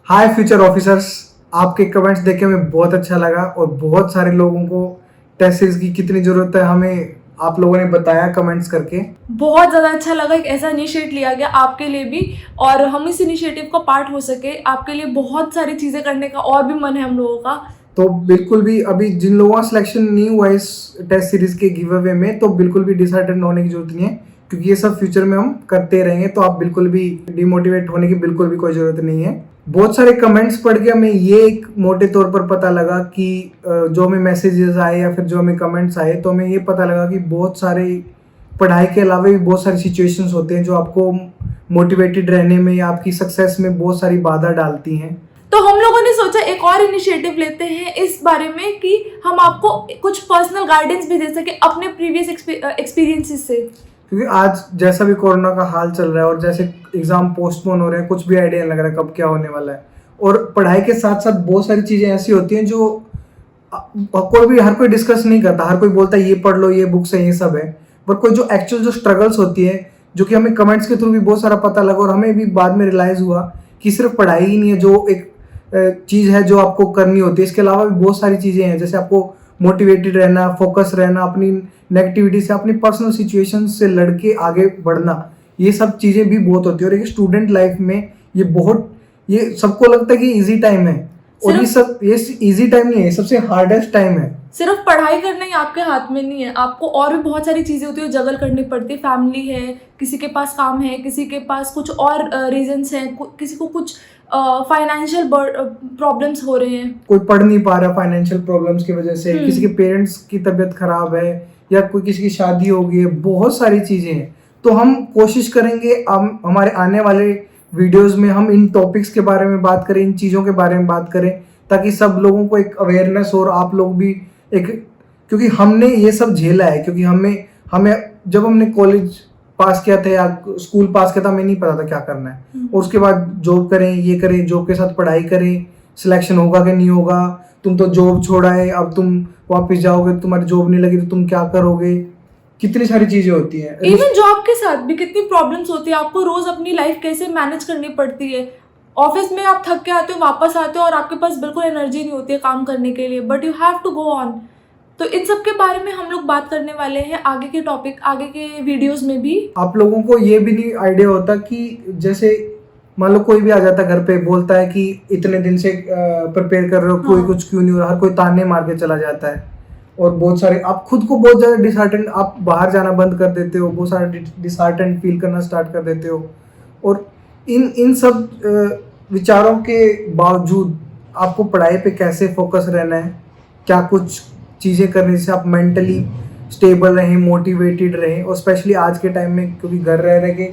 हाय future officers, आपके comments देख के हमें बहुत अच्छा लगा और बहुत सारे लोगों को टेस्ट सीरीज की कितनी ज़रूरत है हमें आप लोगों ने बताया कमेंट्स करके। बहुत ज़्यादा अच्छा लगा एक ऐसा इनिशिएट लिया गया आपके लिए भी, और हम इस इनिशिएटिव का पार्ट हो सके। आपके लिए बहुत सारी चीज़ें करने का और भी मन है हम लोगों का। तो बिल्कुल भी अभी जिन लोगों का सिलेक्शन नहीं हुआ इस टेस्ट सीरीज के गिव अवे में, तो बिल्कुल भी डिसहार्टेंड होने की जरूरत नहीं है, क्योंकि ये सब फ्यूचर में हम करते रहेंगे। तो आप बिल्कुल भी डिमोटिवेट होने की बिल्कुल भी कोई ज़रूरत नहीं है। बहुत सारे कमेंट्स पढ़ के हमें ये एक मोटे तौर पर पता लगा कि जो हमें मैसेजेस आए या फिर जो हमें कमेंट्स आए, तो हमें ये पता लगा कि बहुत सारे पढ़ाई के अलावा भी बहुत सारी सिचुएशंस होते हैं जो आपको मोटिवेटेड रहने में या आपकी सक्सेस में बहुत सारी बाधा डालती हैं। तो हम लोगों ने सोचा एक और इनिशिएटिव लेते हैं इस बारे में कि हम आपको कुछ पर्सनल गाइडेंस भी दे सके अपने प्रीवियस एक्सपीरियंसेस से। क्योंकि आज जैसा भी कोरोना का हाल चल रहा है और जैसे एग्जाम पोस्टपोन हो रहे हैं, कुछ भी आइडिया नहीं लग रहा है कब क्या होने वाला है। और पढ़ाई के साथ साथ बहुत सारी चीज़ें ऐसी होती हैं जो हर कोई डिस्कस नहीं करता। हर कोई बोलता है ये पढ़ लो, ये बुक्स है, ये सब है, पर कोई जो एक्चुअल जो स्ट्रगल्स होती है, जो कि हमें कमेंट्स के थ्रू भी बहुत सारा पता लगा और हमें भी बाद में रियलाइज़ हुआ कि सिर्फ पढ़ाई ही नहीं है जो एक चीज़ है जो आपको करनी होती है। इसके अलावा भी बहुत सारी चीज़ें हैं, जैसे आपको मोटिवेटेड रहना, फोकस रहना, अपनी नेगेटिविटी से, अपनी पर्सनल सिचुएशन से लड़के आगे बढ़ना, ये सब चीज़ें भी बहुत होती है। और एक स्टूडेंट लाइफ में ये सबको लगता है कि इजी टाइम है, और ये इजी टाइम नहीं है, सबसे हार्डेस्ट टाइम है। सिर्फ पढ़ाई करना ही आपके हाथ में नहीं है, आपको और भी बहुत सारी चीज़ें होती है जगल करनी पड़ती है। फैमिली है, किसी के पास काम है, किसी के पास कुछ और रीजंस हैं, किसी को कुछ फाइनेंशियल प्रॉब्लम्स हो रहे हैं, कोई पढ़ नहीं पा रहा फाइनेंशियल प्रॉब्लम्स की वजह से, किसी के पेरेंट्स की तबीयत खराब है, या कोई किसी की शादी हो गई है, बहुत सारी चीज़ें हैं। तो हम कोशिश करेंगे हम हमारे आने वाले वीडियोस में हम इन टॉपिक्स के बारे में बात करें, इन चीज़ों के बारे में बात करें, ताकि सब लोगों को एक अवेयरनेस हो और आप लोग भी एक, क्योंकि हमने ये सब झेला है। क्योंकि हमें हमें जब हमने कॉलेज पास किया था या स्कूल पास किया था, हमें नहीं पता था क्या करना है, और उसके बाद जॉब करें, ये करें, जॉब के साथ पढ़ाई करें, सिलेक्शन होगा कि नहीं होगा, तुम तो जॉब छोड़ा है, अब तुम वापस जाओगे, तुम्हारी जॉब नहीं लगी तो तुम क्या करोगे, कितनी सारी चीजें होती हैं। इवन जॉब के साथ भी कितनी प्रॉब्लम्स होती है, आपको रोज अपनी लाइफ कैसे मैनेज करनी पड़ती है। ऑफिस में आप थक के आते हो, वापस आते हो और आपके पास बिल्कुल एनर्जी नहीं होती है काम करने के लिए, but you have to go on. तो इन सब के बारे में हम लोग बात करने वाले हैं आगे के टॉपिक, आगे के वीडियोस में भी। आप लोगों को ये भी नहीं आइडिया होता कि जैसे मान लो कोई भी आ जाता घर पे, बोलता है कि इतने दिन से प्रिपेयर कर रहे हो, कोई कुछ क्यों नहीं हो रहा, हर कोई ताने मार के चला जाता है। और बहुत सारे आप खुद को बहुत ज़्यादा डिसहार्टेंड, आप बाहर जाना बंद कर देते हो, बहुत सारा डिसहार्टेंड फील करना स्टार्ट कर देते हो। और इन सब विचारों के बावजूद आपको पढ़ाई पे कैसे फोकस रहना है, क्या कुछ चीज़ें करने से आप मेंटली स्टेबल रहें, मोटिवेटेड रहें। और स्पेशली आज के टाइम में, क्योंकि घर रह रहे के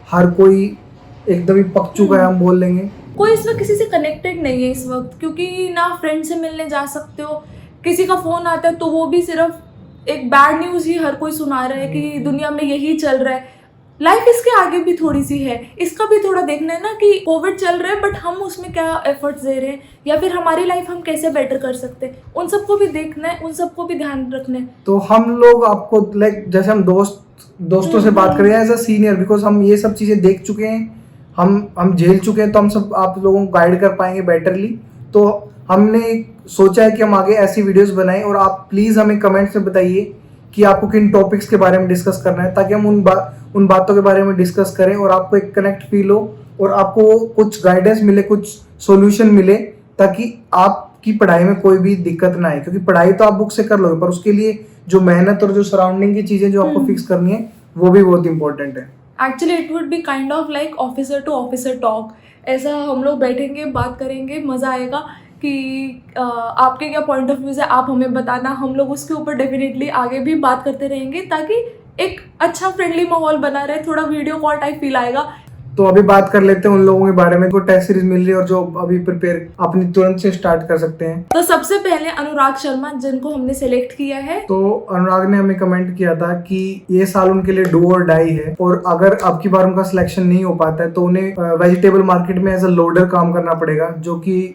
हर कोई एकदम ही पक चुका है, हम बोल लेंगे। कोई इस वक्त किसी से कनेक्टेड नहीं है इस वक्त, क्योंकि ना फ्रेंड से मिलने जा सकते हो, किसी का फ़ोन आता है तो वो भी सिर्फ एक बैड न्यूज़ ही हर कोई सुना रहा है कि दुनिया में यही चल रहा है। लाइफ इसके आगे भी थोड़ी सी है, इसका भी थोड़ा देखना है ना कि कोविड चल रहा है, बट हम उसमें क्या एफर्ट्स दे रहे हैं, या फिर हमारी लाइफ हम कैसे बेटर कर सकते हैं, उन सबको भी देखना है, उन सबको भी ध्यान रखना है। तो हम लोग आपको लाइक जैसे हम दोस्तों से बात कर रहे हैं एज अ सीनियर, बिकॉज हम ये सब चीज़ें देख चुके हैं, हम झेल चुके हैं, तो हम सब आप लोगों को गाइड कर पाएंगे बेटरली। तो हमने सोचा है कि हम आगे ऐसी वीडियोस बनाएं, और आप प्लीज़ हमें कमेंट्स में बताइए कि आपको किन टॉपिक्स के बारे में डिस्कस करना है, ताकि हम उन बातों के बारे में डिस्कस करें और आपको एक कनेक्ट फील हो और आपको कुछ गाइडेंस मिले, कुछ सॉल्यूशन मिले, ताकि आपकी पढ़ाई में कोई भी दिक्कत ना आए। क्योंकि पढ़ाई तो आप बुक से कर लोगे, पर उसके लिए जो मेहनत और जो सराउंडिंग की चीज़ें जो आपको फिक्स करनी है, वो भी बहुत इंपॉर्टेंट है। Actually it would be kind of like officer to officer talk. ऐसा हम लोग बैठेंगे, बात करेंगे, मज़ा आएगा कि आपके क्या पॉइंट ऑफ व्यूज़ है, आप हमें बताना, हम लोग उसके ऊपर डेफिनेटली आगे भी बात करते रहेंगे, ताकि एक अच्छा फ्रेंडली माहौल बना रहे, थोड़ा वीडियो कॉल टाइप फील आएगा। तो अभी बात कर लेते हैं उन लोगों के बारे में जो टेस्ट सीरीज मिल रही है और जो अभी प्रिपेयर अपनी तुरंत से स्टार्ट कर सकते हैं। तो सबसे पहले अनुराग शर्मा, जिनको हमने सेलेक्ट किया है। तो अनुराग ने हमें कमेंट किया था कि ये साल उनके लिए डू और डाई है, और अगर अब की बार उनका सिलेक्शन नहीं हो पाता है तो उन्हें वेजिटेबल मार्केट में एज अ लोडर काम करना पड़ेगा, जो कि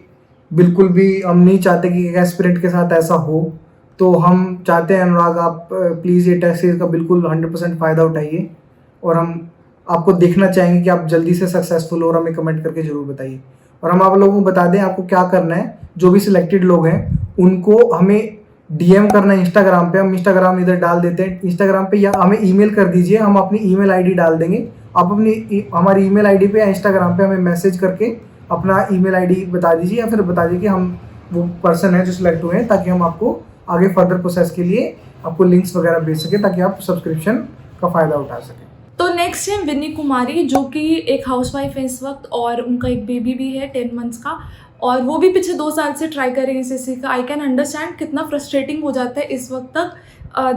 बिल्कुल भी हम नहीं चाहते कि एक एस्पिरेंट के साथ ऐसा हो। तो हम चाहते हैं अनुराग, आप प्लीज़ ये टेस्ट सीरीज का बिल्कुल 100% फ़ायदा उठाइए, और हम आपको देखना चाहेंगे कि आप जल्दी से सक्सेसफुल हो, और हमें कमेंट करके ज़रूर बताइए। और हम आप लोगों को बता दें आपको क्या करना है। जो भी सिलेक्टेड लोग हैं उनको हमें DM करना है इंस्टाग्राम पे, हम इंस्टाग्राम इधर डाल देते हैं इंस्टाग्राम पे, या हमें ईमेल कर दीजिए, हम अपनी ईमेल आईडी डाल देंगे। आप अपनी हमारी ईमेल आईडी पे या इंस्टाग्राम पे हमें मैसेज करके अपना ईमेल आईडी बता दीजिए, या फिर बता दीजिए कि हम वो पर्सन है जो सिलेक्ट हुए हैं, ताकि हम आपको आगे फर्दर प्रोसेस के लिए आपको लिंक्स वगैरह भेज सके, ताकि आप सब्सक्रिप्शन का फ़ायदा उठा सकें। तो नेक्स्ट है विनी कुमारी, जो कि एक हाउसवाइफ है इस वक्त, और उनका एक बेबी भी है 10 मंथ्स का, और वो भी पिछले 2 साल से ट्राई कर रहे हैं SSC का। आई कैन अंडरस्टैंड कितना फ्रस्ट्रेटिंग हो जाता है इस वक्त तक,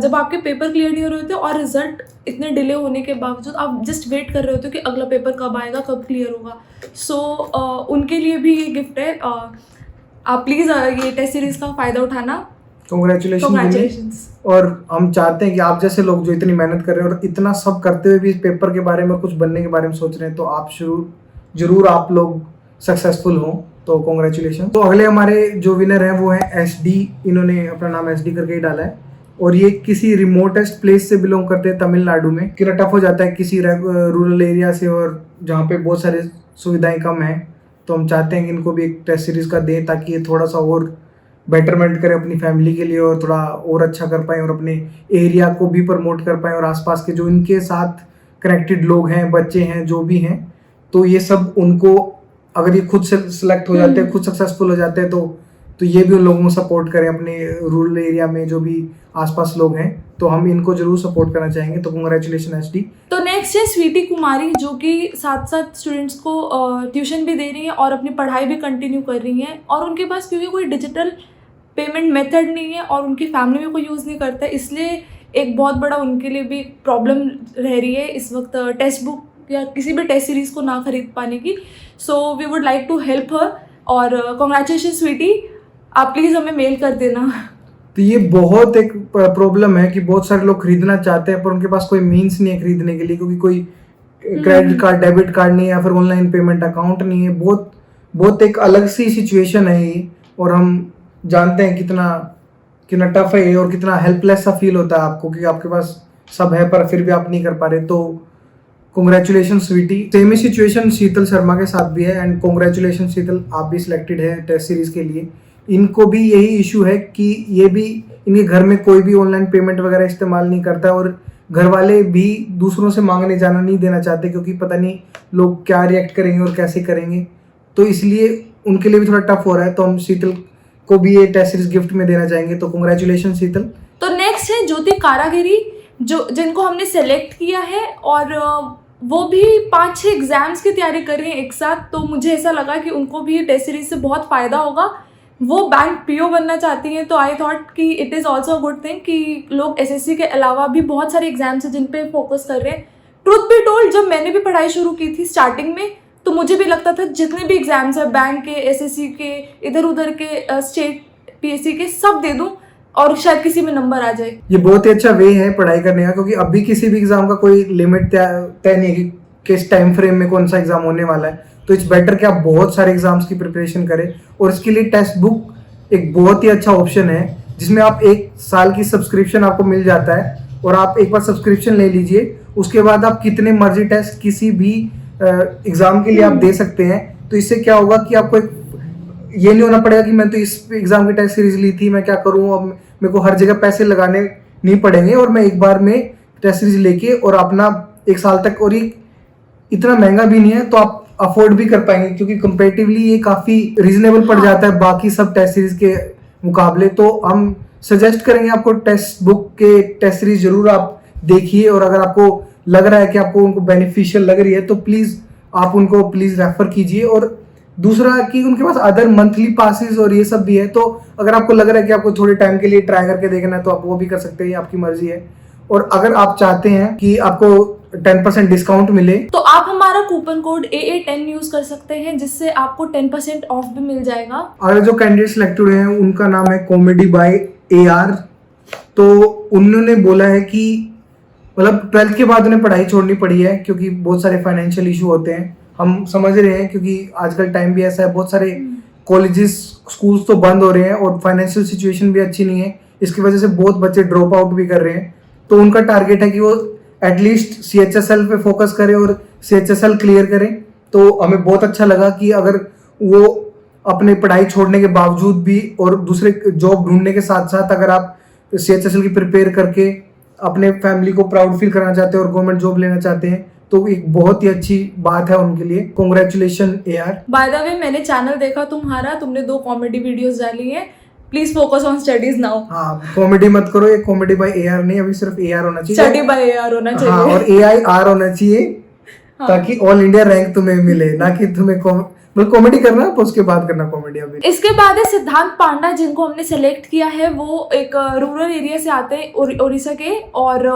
जब आपके पेपर क्लियर नहीं हो रहे होते और रिजल्ट इतने डिले होने के बावजूद आप जस्ट वेट कर रहे होते हो कि अगला पेपर कब आएगा, कब क्लियर होगा। सो उनके लिए भी ये गिफ्ट है। आप प्लीज़ ये टेस्ट सीरीज़ का फ़ायदा उठाना। Congratulations। और हम चाहते हैं कि आप जैसे लोग जो इतनी मेहनत कर रहे हैं और इतना सब करते हुए भी इस पेपर के बारे में, कुछ बनने के बारे में सोच रहे हैं, तो आप जरूर आप लोग सक्सेसफुल हों। तो कॉन्ग्रेचुलेशन। तो अगले हमारे जो विनर हैं वो है SD। इन्होंने अपना नाम SD करके ही डाला है, और ये किसी रिमोटेस्ट प्लेस से बिलोंग करते हैं, तमिलनाडु में। कितना टफ हो जाता है किसी रूरल एरिया से, और जहाँ पे बहुत सारी सुविधाएं कम हैं। तो हम चाहते हैं कि इनको भी एक टेस्ट सीरीज़ का दें, ताकि ये थोड़ा सा और बेटरमेंट करें अपनी फैमिली के लिए, और थोड़ा और अच्छा कर पाएँ, और अपने एरिया को भी प्रमोट कर पाएँ, और आसपास के जो इनके साथ कनेक्टेड लोग हैं, बच्चे हैं, जो भी हैं, तो ये सब उनको, अगर ये खुद से सिलेक्ट हो जाते हैं, खुद सक्सेसफुल हो जाते हैं, तो ये भी उन लोगों को सपोर्ट करें अपने रूरल एरिया में जो भी आसपास लोग हैं। तो हम इनको जरूर सपोर्ट करना चाहेंगे। तो कांग्रेचुलेशन SD। तो नेक्स्ट है स्वीटी कुमारी, जो कि साथ साथ स्टूडेंट्स को ट्यूशन भी दे रही है और अपनी पढ़ाई भी कंटिन्यू कर रही हैं, और उनके पास क्योंकि कोई डिजिटल पेमेंट मेथड नहीं है और उनकी फैमिली में कोई यूज़ नहीं करता है, इसलिए एक बहुत बड़ा उनके लिए भी प्रॉब्लम रह रही है इस वक्त टेक्स्ट बुक या किसी भी टेस्ट सीरीज़ को ना खरीद पाने की। So we would like to help her, और कॉन्ग्रेचुलेशन स्वीटी, आप प्लीज़ हमें मेल कर देना। तो ये बहुत एक प्रॉब्लम है कि बहुत सारे लोग खरीदना चाहते हैं, पर उनके पास कोई मीन्स नहीं है खरीदने के लिए, क्योंकि कोई क्रेडिट कार्ड, डेबिट कार्ड नहीं है, या फिर ऑनलाइन पेमेंट अकाउंट नहीं है। बहुत एक अलग सी सिचुएशन है ये, और हम जानते हैं कितना टफ है ये, और कितना हेल्पलेस सा फील होता है आपको कि आपके पास सब है पर फिर भी आप नहीं कर पा रहे। तो कॉन्ग्रेचुलेशन स्वीटी। सेम ही सिचुएशन शीतल शर्मा के साथ भी है, एंड कॉन्ग्रेचुलेशन शीतल, आप भी सिलेक्टेड है टेस्ट सीरीज के लिए। इनको भी यही इशू है कि ये भी, इनके घर में कोई भी ऑनलाइन पेमेंट वगैरह इस्तेमाल नहीं करता, और घर वाले भी दूसरों से मांगने जाना नहीं देना चाहते, क्योंकि पता नहीं लोग क्या रिएक्ट करेंगे और कैसे करेंगे। तो इसलिए उनके लिए भी थोड़ा टफ हो रहा है। तो हम शीतल को भी ये टेस्ट सीरीज गिफ्ट में देना चाहेंगे। तो कॉन्ग्रेचुलेशन शीतल। तो नेक्स्ट है ज्योति कारागिरी, जिनको हमने सेलेक्ट किया है, और वो भी 5-6 एग्जाम्स की तैयारी कर रही हैं एक साथ। तो मुझे ऐसा लगा कि उनको भी टेस्ट सीरीज से बहुत फ़ायदा होगा। वो बैंक PO बनना चाहती हैं, तो आई थॉट कि it is also good thing कि लोग SSC के अलावा भी बहुत सारे एग्जाम्स हैं जिन पे फोकस कर रहे हैं। ट्रुथ बी टोल्ड, जब मैंने भी पढ़ाई शुरू की थी स्टार्टिंग में, तो मुझे भी लगता था जितने भी एग्जाम्स हैं बैंक के, SSC के, इधर उधर के, स्टेट PSC के, सब दे दूँ और शायद किसी में नंबर आ जाए। ये बहुत ही अच्छा वे है पढ़ाई करने का, क्योंकि अभी किसी भी एग्जाम का कोई लिमिट तय नहीं है कि किस टाइम फ्रेम में कौन सा एग्जाम होने वाला है। तो इट्स बेटर कि आप बहुत सारे एग्जाम्स की प्रिपरेशन करें, और इसके लिए टेक्स्ट बुक एक बहुत ही अच्छा ऑप्शन है, जिसमें आप 1 साल की सब्सक्रिप्शन आपको मिल जाता है, और आप एक बार सब्सक्रिप्शन ले लीजिए, उसके बाद आप कितने मर्जी टेस्ट किसी भी एग्जाम के लिए आप दे सकते हैं। तो इससे क्या होगा कि आपको ये नहीं होना पड़ेगा कि मैं तो इस एग्जाम की टेस्ट सीरीज ली थी, मैं क्या करूँ, अब मेरे को हर जगह पैसे लगाने नहीं पड़ेंगे, और मैं एक बार में टेस्ट सीरीज लेके और अपना 1 साल तक, और ये इतना महंगा भी नहीं है, तो आप अफोर्ड भी कर पाएंगे, क्योंकि कंपेरेटिवली ये काफ़ी रीजनेबल पड़ जाता है बाकी सब टेस्ट सीरीज के मुकाबले। तो हम सजेस्ट करेंगे आपको टेक्स्ट बुक के टेस्ट सीरीज जरूर आप देखिए, और अगर आपको लग रहा है कि आपको उनको बेनिफिशियल लग रही है, तो प्लीज़ आप उनको रेफर कीजिए। और दूसरा कि उनके पास अदर मंथली पासेस और ये सब भी है, तो अगर आपको लग रहा है कि आपको थोड़े टाइम के लिए ट्राई करके देखना है, तो आप वो भी कर सकते हैं, आपकी मर्जी है। और अगर आप चाहते हैं कि आपको 10% डिस्काउंट मिले, तो आप हमारा कूपन कोड AA10 यूज कर सकते हैं, जिससे आपको 10% ऑफ भी मिल जाएगा। अगर जो कैंडिडेट सिलेक्ट हुए हैं उनका नाम है कॉमेडी बाय AR। तो उन्होंने बोला है कि मतलब 12th के बाद उन्हें पढ़ाई छोड़नी पड़ी है, क्योंकि बहुत सारे फाइनेंशियल इशू होते हैं, हम समझ रहे हैं, क्योंकि आजकल टाइम भी ऐसा है, बहुत सारे कॉलेजेस स्कूल्स तो बंद हो रहे हैं, और फाइनेंशियल सिचुएशन भी अच्छी नहीं है, इसकी वजह से बहुत बच्चे ड्रॉप आउट भी कर रहे हैं। तो उनका टारगेट है कि वो एटलीस्ट CHSL पे फोकस करें और CHSL क्लियर करें। तो हमें बहुत अच्छा लगा कि अगर वो अपनी पढ़ाई छोड़ने के बावजूद भी और दूसरे जॉब ढूंढने के साथ साथ अगर आप CHSL की प्रिपेयर करके अपने फैमिली को प्राउड फील कराना चाहते हैं और गवर्नमेंट जॉब लेना चाहते हैं तो एक बहुत ही अच्छी बात है उनके लिए। Congratulation AR। By the way मैंने चैनल देखा तुम्हारा, तुमने 2 कॉमेडी वीडियोस डाली है। Please focus on studies now. हाँ, कॉमेडी मत करो, ये कॉमेडी बाय AR नहीं, अभी सिर्फ AR होना चाहिए। स्टडी बाय AR होना चाहिए। हाँ, और AIR होना चाहिए ताकि ऑल इंडिया रैंक तुम्हें मिले, ना कि तुम्हें कॉमेडी करना तो उसके बाद करना कॉमेडी। अभी इसके बाद है सिद्धांत पांडा, जिनको हमने सेलेक्ट किया है। वो एक रूरल एरिया से आते हैं, उड़ीसा के, और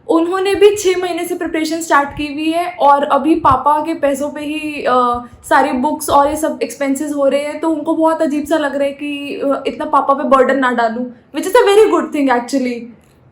उन्होंने भी 6 महीने से प्रिपरेशन स्टार्ट की हुई है और अभी पापा के पैसों पे ही सारी बुक्स और ये सब एक्सपेंसेस हो रहे हैं। तो उनको बहुत अजीब सा लग रहा है कि इतना पापा पे बर्डन ना डालूं, which is a very good thing actually.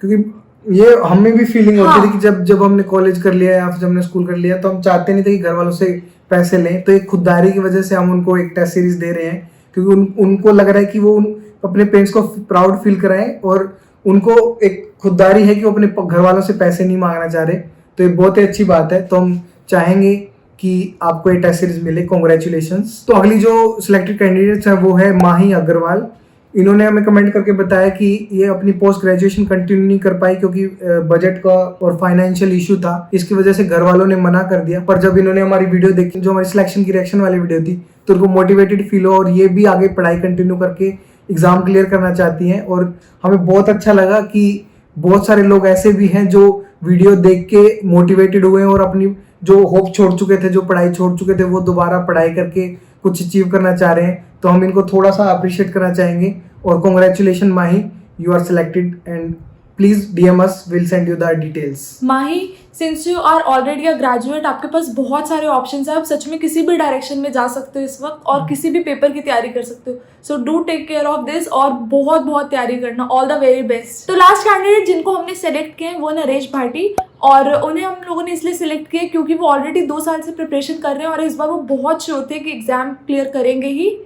क्योंकि ये हमें भी फीलिंग होती थी कि जब हमने कॉलेज कर लिया या फिर जब हमने स्कूल कर लिया तो हम चाहते नहीं थे कि घर वालों से पैसे लें। तो एक खुददारी की वजह से हम उनको एक टेस्ट सीरीज दे रहे हैं क्योंकि उनको लग रहा है कि वो अपने पेरेंट्स को प्राउड फील कराएं और उनको एक खुददारी है कि वो अपने घर वालों से पैसे नहीं मांगना चाह रहे। तो ये बहुत ही अच्छी बात है। तो हम चाहेंगे कि आपको ये टेस्ट सीरीज मिले। कॉन्ग्रेचुलेशंस। तो अगली जो सिलेक्टेड कैंडिडेट्स है वो है माही अग्रवाल। इन्होंने हमें कमेंट करके बताया कि ये अपनी पोस्ट ग्रेजुएशन कंटिन्यू नहीं कर पाई क्योंकि बजट का और फाइनेंशियल इशू था, इसकी वजह से घर वालों ने मना कर दिया। पर जब इन्होंने हमारी वीडियो देखी, जो हमारी सिलेक्शन की रिएक्शन वाली वीडियो थी, तो उनको मोटिवेटेड फील हुआ और ये भी आगे पढ़ाई कंटिन्यू करके एग्जाम क्लियर करना चाहती हैं। और हमें बहुत अच्छा लगा कि बहुत सारे लोग ऐसे भी हैं जो वीडियो देख के मोटिवेटेड हुए हैं और अपनी जो होप छोड़ चुके थे, जो पढ़ाई छोड़ चुके थे, वो दोबारा पढ़ाई करके कुछ अचीव करना चाह रहे हैं। तो हम इनको थोड़ा सा अप्रिशिएट करना चाहेंगे। और congratulation Mahi, you are selected and please DM us, we'll send you the details। Mahi, since you are already a graduate, आपके पास बहुत सारे ऑप्शंस हैं। आप सच में किसी भी डायरेक्शन में जा सकते हो इस वक्त और किसी भी पेपर की तैयारी कर सकते हो। So do take care of this और बहुत बहुत तैयारी करना। All the very best. तो लास्ट कैंडिडेट जिनको हमने सेलेक्ट किए हैं वो नरेश भाटी, और उन्हें हम लोगों ने इसलिए सिलेक्ट किया क्योंकि वो ऑलरेडी 2 साल से प्रिपरेशन कर रहे हैं और इस बार वो बहुत श्योर थे कि एग्जाम क्लियर करेंगे ही,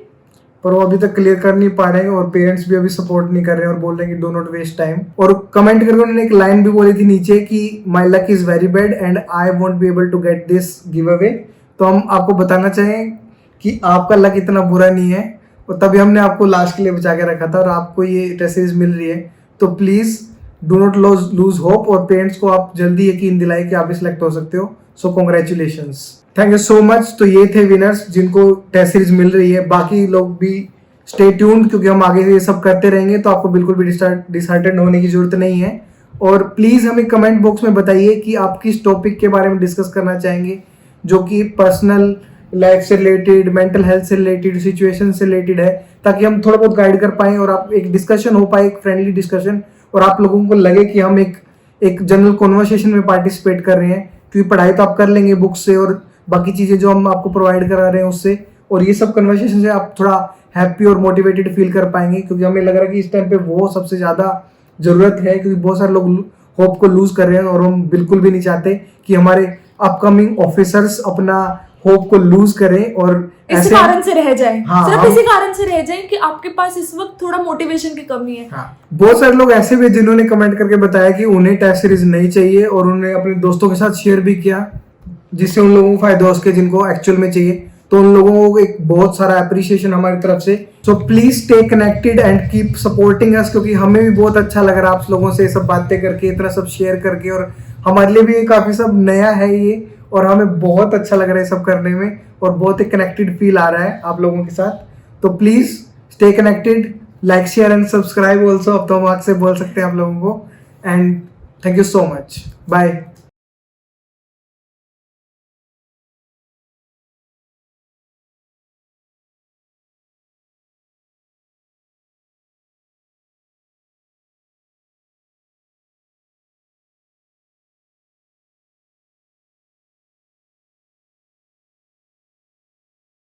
पर वो अभी तक क्लियर कर नहीं पा रहे हैं और पेरेंट्स भी अभी सपोर्ट नहीं कर रहे हैं और बोल रहे हैं कि डो नॉट वेस्ट टाइम। और कमेंट करके उन्होंने एक लाइन भी बोली थी नीचे कि my luck is very bad and I won't be able to get this giveaway. तो हम आपको बताना चाहें कि आपका लक इतना बुरा नहीं है और तभी हमने आपको लास्ट के लिए बचा के रखा था और आपको ये टेस्ट सीरीज मिल रही है। तो please do not lose hope और पेरेंट्स को आप जल्दी यकीन दिलाएं कि आप भी सिलेक्ट हो सकते हो। सो congratulations, thank you so much. तो ये थे विनर्स जिनको टेस्ट सीरीज मिल रही है। बाकी लोग भी स्टे ट्यून्ड क्योंकि हम आगे ये सब करते रहेंगे, तो आपको बिल्कुल भी डिसहार्टेड होने की जरूरत नहीं है। और प्लीज हमें कमेंट बॉक्स में बताइए कि आप किस टॉपिक के बारे में डिस्कस करना चाहेंगे, जो कि पर्सनल लाइफ से रिलेटेड, मेंटल हेल्थ से रिलेटेड, सिचुएशन से रिलेटेड है, ताकि हम थोड़ा बहुत गाइड कर पाएं और आप एक डिस्कशन हो पाए, एक फ्रेंडली डिस्कशन, और आप लोगों को लगे कि हम एक जनरल कॉन्वर्सेशन में पार्टिसिपेट कर रहे हैं। क्योंकि पढ़ाई तो आप कर लेंगे बुक से और बाकी चीज़ें जो हम आपको प्रोवाइड करा रहे हैं उससे, और ये सब कन्वर्सेशन से आप थोड़ा हैप्पी और मोटिवेटेड फील कर पाएंगे। क्योंकि हमें लग रहा है कि इस टाइम पे वो सबसे ज़्यादा ज़रूरत है, क्योंकि बहुत सारे लोग होप को लूज कर रहे हैं और हम बिल्कुल भी नहीं चाहते कि हमारे अपकमिंग ऑफिसर्स अपना होप को लूज करें और इसी कारण से रह जाए। हाँ, सिर्फ इसी कारण से रह जाए कि आपके पास इस वक्त थोड़ा मोटिवेशन की कमी है। हाँ, बहुत सारे लोग ऐसे भी जिन्होंने कमेंट करके बताया कि उन्हें टेस्ट सीरीज नहीं चाहिए और उन्होंने अपने दोस्तों के साथ शेयर भी किया, जिससे उन लोगों को फायदा हो सके जिनको एक्चुअल में चाहिए। तो उन लोगों को एक बहुत सारा अप्रिशिएशन हमारी तरफ से। So please stay connected and keep supporting us, क्योंकि हमें भी बहुत अच्छा लग रहा है आप लोगों से सब बातें करके, इतना सब शेयर करके, और हमारे लिए भी काफी सब नया है ये, और हमें बहुत अच्छा लग रहा है सब करने में और बहुत ही कनेक्टेड फील आ रहा है आप लोगों के साथ। तो please stay connected, like share and subscribe also. अब तो हम आग से बोल सकते हैं आप लोगों को। And thank you so much, bye.